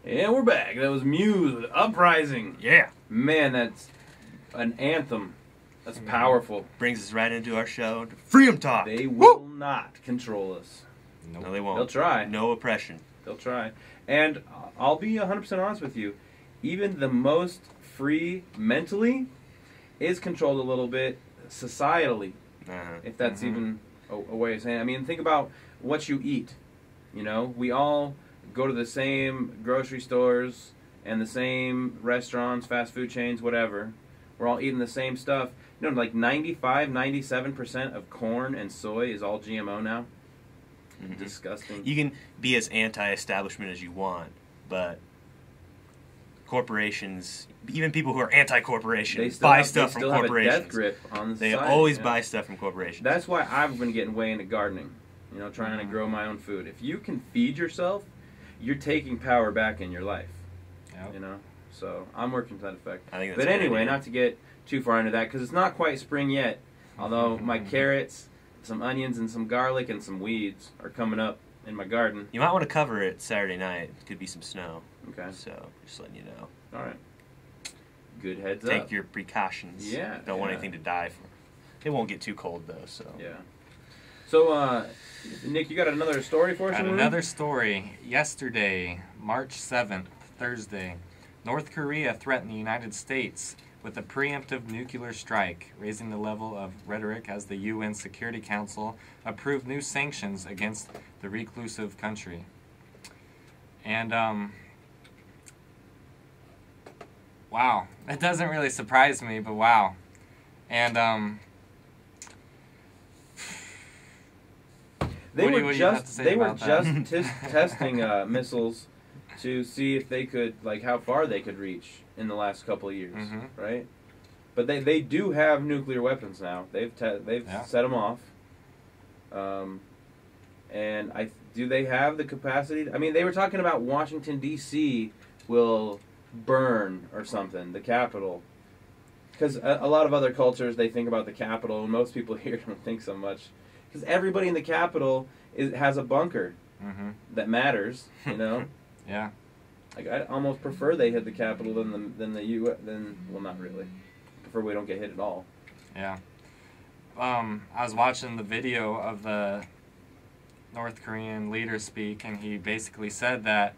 And we're back. That was Muse with Uprising. Yeah. Man, that's an anthem. That's powerful. Brings us right into our show. Freedom Talk. They will not control us. No, they won't. They'll try. No oppression. They'll try. And I'll be 100% honest with you. Even the most free mentally is controlled a little bit societally. If that's even a way of saying it. I mean, think about what you eat. You know, we all go to the same grocery stores and the same restaurants, fast food chains, whatever. We're all eating the same stuff. You know, like 95, 97% of corn and soy is all GMO now. Disgusting. You can be as anti-establishment as you want, but corporations, even people who are anti-corporation, buy stuff from corporations. Have a death grip on the society. They always buy stuff from corporations. That's why I've been getting way into gardening. You know, trying to grow my own food. If you can feed yourself, you're taking power back in your life. You know, so I'm working to that effect. I think that's but anyway, not to get too far into that because it's not quite spring yet. Although my carrots, some onions, and some garlic and some weeds are coming up in my garden. You might want to cover it Saturday night. Could be some snow. Okay. So just letting you know. All right. Good heads up. Take your precautions. Yeah. Don't want anything to die from. It won't get too cold though. So. Yeah. So, Nick, you got another story for us? Got another story. Yesterday, March 7th, Thursday, North Korea threatened the United States with a preemptive nuclear strike, raising the level of rhetoric as the UN Security Council approved new sanctions against the reclusive country. And, wow. It doesn't really surprise me, but wow. And, They were just testing missiles to see if they could, like, how far they could reach in the last couple of years, right? But they do have nuclear weapons now. They've set them off. And do they have the capacity? I mean, they were talking about Washington D.C. will burn or something, the Capitol. Because a lot of other cultures, they think about the Capitol, and most people here don't think so much. Because everybody in the Capitol has a bunker that matters, you know. Yeah. Like I almost prefer they hit the Capitol than the U. Well, not really. I prefer we don't get hit at all. Yeah. I was watching the video of the North Korean leader speak, and he basically said that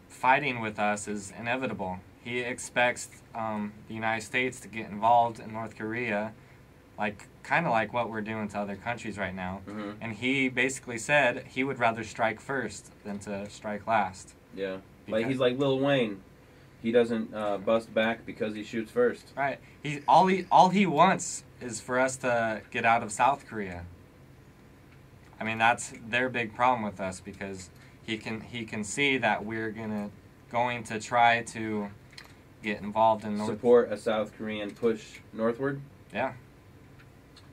fighting with us is inevitable. He expects the United States to get involved in North Korea, kind of like what we're doing to other countries right now. And he basically said he would rather strike first than to strike last. Yeah. Like he's like Lil Wayne. He doesn't bust back because he shoots first. Right. All he wants is for us to get out of South Korea. I mean, that's their big problem with us because he can see that we're going to try to get involved in support a South Korean push northward. Yeah.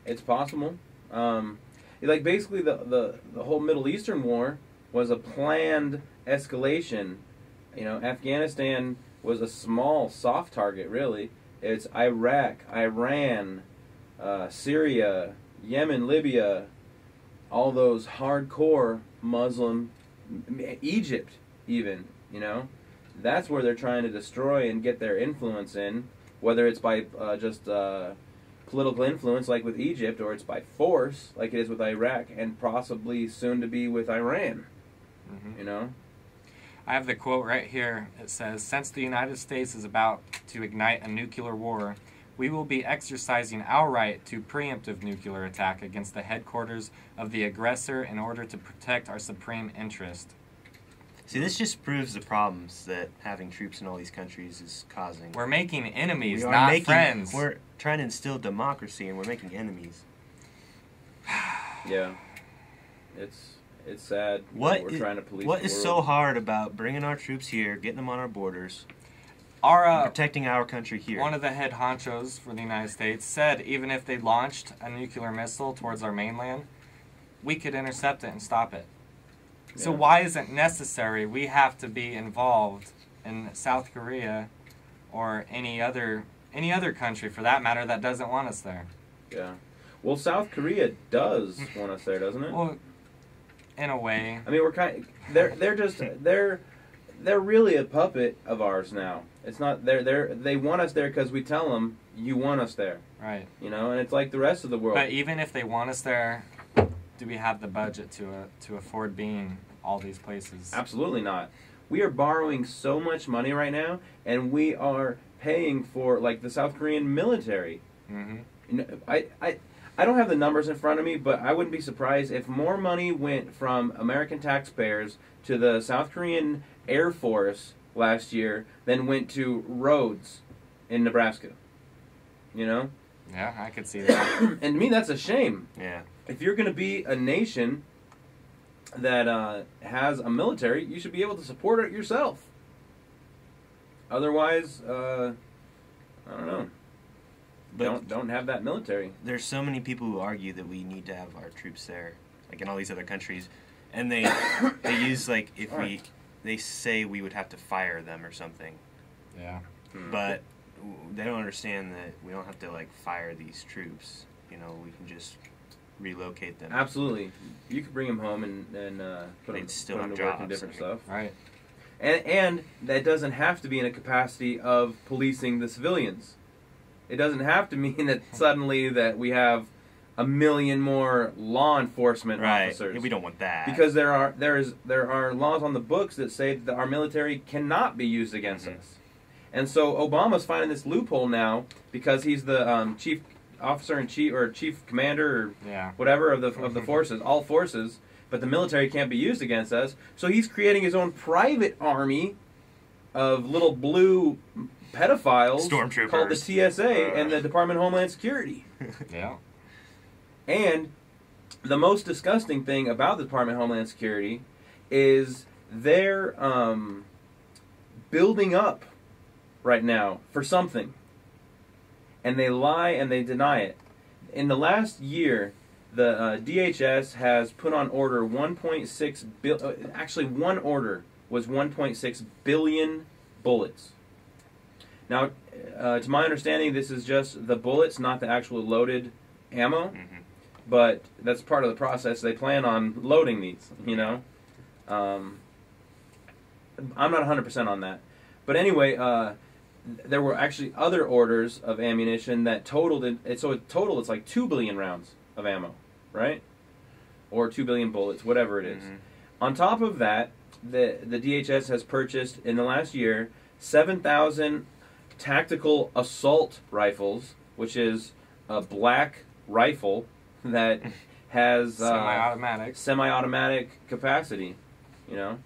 It's possible. Like basically the whole Middle Eastern war was a planned escalation. You know, Afghanistan was a small, soft target, really. It's Iraq, Iran, Syria, Yemen, Libya, all those hardcore Muslim, Egypt even, you know. That's where they're trying to destroy and get their influence in, whether it's by just political influence like with Egypt, or it's by force like it is with Iraq, and possibly soon to be with Iran. You know? I have the quote right here. It says, "Since the United States is about to ignite a nuclear war, we will be exercising our right to preemptive nuclear attack against the headquarters of the aggressor in order to protect our supreme interest." See, this just proves the problems that having troops in all these countries is causing. We're making enemies, not friends. We're trying to instill democracy, and we're making enemies. Yeah. It's sad. We're trying to police what the is world. so hard about bringing our troops here, getting them on our borders, and protecting our country here? One of the head honchos for the United States said even if they launched a nuclear missile towards our mainland, we could intercept it and stop it. So why is it necessary we have to be involved in South Korea or any other country for that matter that doesn't want us there? Yeah. Well, South Korea does want us there, doesn't it? Well, In a way. I mean, they're really a puppet of ours now. It's not they want us there because we tell them you want us there. Right. You know, and it's like the rest of the world. But even if they want us there, do we have the budget to afford being all these places? Absolutely not. We are borrowing so much money right now, and we are paying for like the South Korean military. Mm-hmm. You know, I don't have the numbers in front of me, but I wouldn't be surprised if more money went from American taxpayers to the South Korean Air Force last year than went to roads in Nebraska. You know? Yeah, I could see that. And to me, that's a shame. Yeah. If you're going to be a nation that has a military, you should be able to support it yourself. Otherwise, I don't know. But Don't have that military. there's so many people who argue that we need to have our troops there, like in all these other countries, and they use like they say we would have to fire them or something, Yeah. but they don't understand that we don't have to like fire these troops. You know, we can just relocate them. Absolutely, you could bring them home and put They'd them, still put them have to work in jobs, different I mean. stuff. Right. And that doesn't have to be in a capacity of policing the civilians. It doesn't have to mean that suddenly that we have 1 million more law enforcement officers. Yeah, we don't want that. Because there are laws on the books that say that our military cannot be used against us. And so Obama's finding this loophole now because he's the chief officer in chief or chief commander or whatever of the forces, all forces, but the military can't be used against us. So he's creating his own private army of little blue pedophiles Stormtroopers called the TSA and the Department of Homeland Security. Yeah. And the most disgusting thing about the Department of Homeland Security is they're building up right now for something. And they lie and they deny it. In the last year, the DHS has put on order 1.6 billion. Actually, one order was 1.6 billion bullets. Now, to my understanding, this is just the bullets, not the actual loaded ammo. Mm-hmm. But that's part of the process. They plan on loading these, you know. I'm not 100% on that. But anyway, there were actually other orders of ammunition that totaled it. So in total, it's like 2 billion rounds of ammo, right? Or 2 billion bullets, whatever it is. Mm-hmm. On top of that, the DHS has purchased in the last year 7,000 tactical assault rifles, which is a black rifle that has semi-automatic capacity, you know,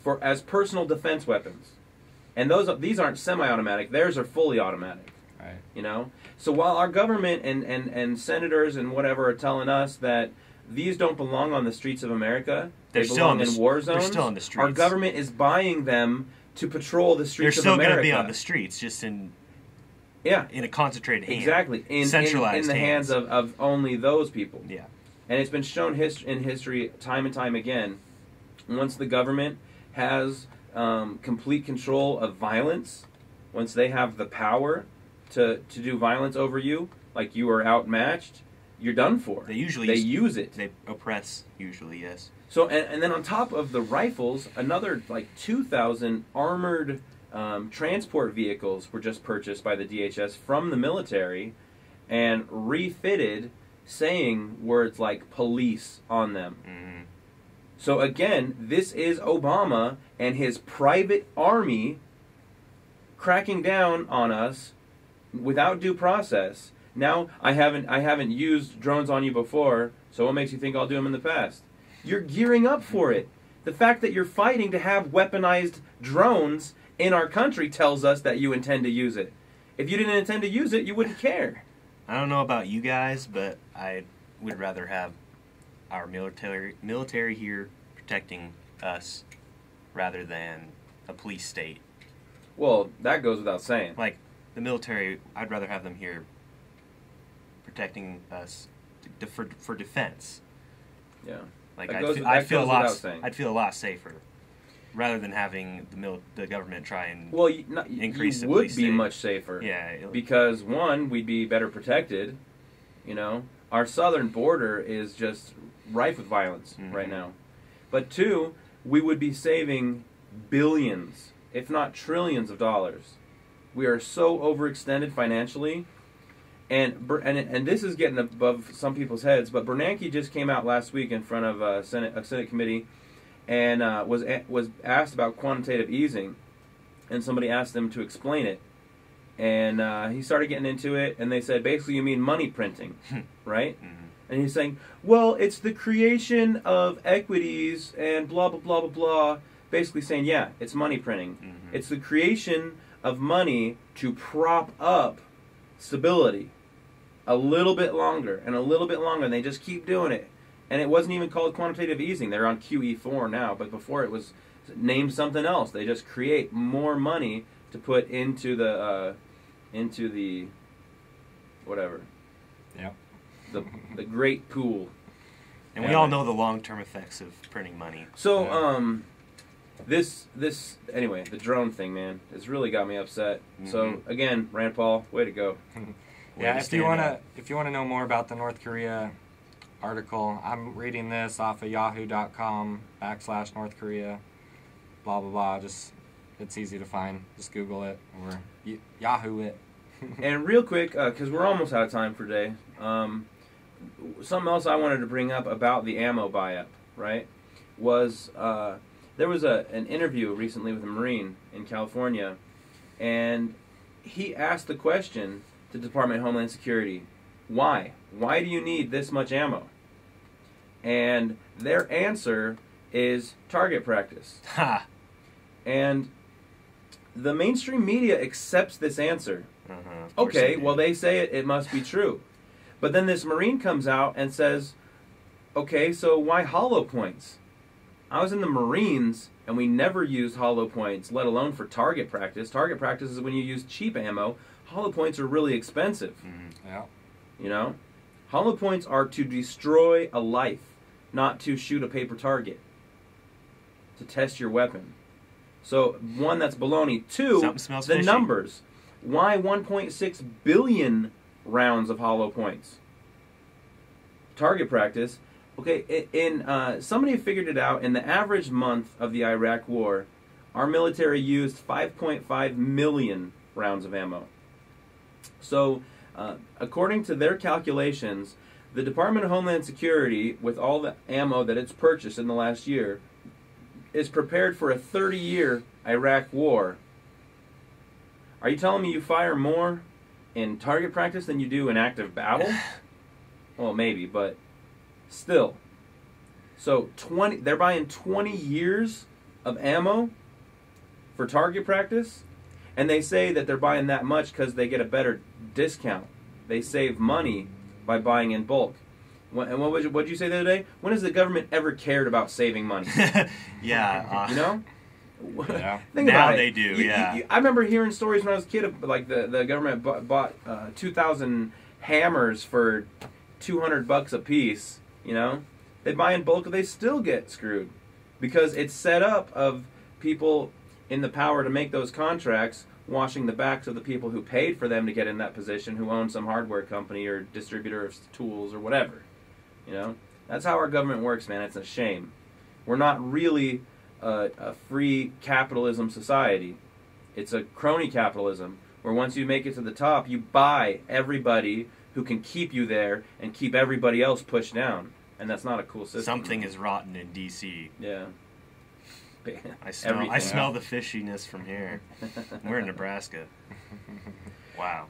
for as personal defense weapons. And these aren't semi-automatic; theirs are fully automatic. Right. You know, so while our government and senators and whatever are telling us that these don't belong on the streets of America, they belong in war zones. They're still on the streets. Our government is buying them to patrol the streets of America. They're still going to be on the streets, just in a concentrated hand. Exactly. Centralized in the hands of only those people. Yeah. And it's been shown in history time and time again, once the government has complete control of violence, once they have the power to do violence over you, like you are outmatched, you're done for. They usually use it. They oppress, usually, yes. So, and then on top of the rifles, another like 2,000 armored transport vehicles were just purchased by the DHS from the military and refitted, saying words like police on them. Mm-hmm. So again, this is Obama and his private army cracking down on us without due process. Now, I haven't used drones on you before, so what makes you think I'll do them in the past? You're gearing up for it. The fact that you're fighting to have weaponized drones in our country tells us that you intend to use it. If you didn't intend to use it, you wouldn't care. I don't know about you guys, but I would rather have our military here protecting us rather than a police state. Well, that goes without saying. Like, the military, I'd rather have them here protecting us for defense. Yeah. Like, I'd feel a lot safer rather than having the government try and increase the police state. You would be much safer. Yeah. Because, one, we'd be better protected. You know, our southern border is just rife with violence right now. But two, we would be saving billions, if not trillions of dollars. We are so overextended financially, and this is getting above some people's heads. But Bernanke just came out last week in front of a Senate committee, and was asked about quantitative easing, and somebody asked him to explain it, and he started getting into it, and they said basically you mean money printing, right? And he's saying, well, it's the creation of equities and blah, blah, blah, blah, blah. Basically saying, yeah, it's money printing. It's the creation of money to prop up stability a little bit longer and a little bit longer. And they just keep doing it. And it wasn't even called quantitative easing. They're on QE4 now. But before it was named something else. They just create more money to put into the whatever. Yep. The great pool. And we all know the long-term effects of printing money. So, this anyway, the drone thing, man, it's really got me upset. So again, Rand Paul, way to go. Yeah, if you wanna know more about the North Korea article, I'm reading this off of yahoo.com/North Korea, blah blah blah. Just it's easy to find. Just Google it or Yahoo it. And real quick, because we're almost out of time for today. Something else I wanted to bring up about the ammo buy-up, right, was there was an interview recently with a Marine in California, and he asked the question to the Department of Homeland Security, why? Why do you need this much ammo? And their answer is target practice. Ha! And the mainstream media accepts this answer. Okay, well, they say it must be true. But then this Marine comes out and says, okay, so why hollow points? I was in the Marines, and we never used hollow points, let alone for target practice. Target practice is when you use cheap ammo. Hollow points are really expensive. Yeah. You know? Hollow points are to destroy a life, not to shoot a paper target. To test your weapon. So, one, that's baloney. Two, the fishy. numbers. Why 1.6 billion rounds of hollow points? Target practice. Okay, somebody figured it out. In the average month of the Iraq War, our military used 5.5 million rounds of ammo. So, according to their calculations, the Department of Homeland Security, with all the ammo that it's purchased in the last year, is prepared for a 30-year Iraq War. Are you telling me you fire more in target practice than you do in active battle? Well, maybe, but still. So they're buying 20 years of ammo for target practice, and they say that they're buying that much because they get a better discount. They save money by buying in bulk. And what did you say the other day? When has the government ever cared about saving money? Yeah. You know? Yeah. Think now about they it. do, yeah. I remember hearing stories when I was a kid of, like, the government bought 2,000 hammers for $200 a piece, you know? They buy in bulk, they still get screwed. Because it's set up of people in the power to make those contracts washing the backs of the people who paid for them to get in that position, who own some hardware company or distributor of tools or whatever. You know? That's how our government works, man. It's a shame. We're not really a free capitalism society. It's a crony capitalism, where once you make it to the top, you buy everybody who can keep you there and keep everybody else pushed down. And that's not a cool system. Something is rotten in D.C. Yeah. I smell the fishiness from here. We're in Nebraska. Wow.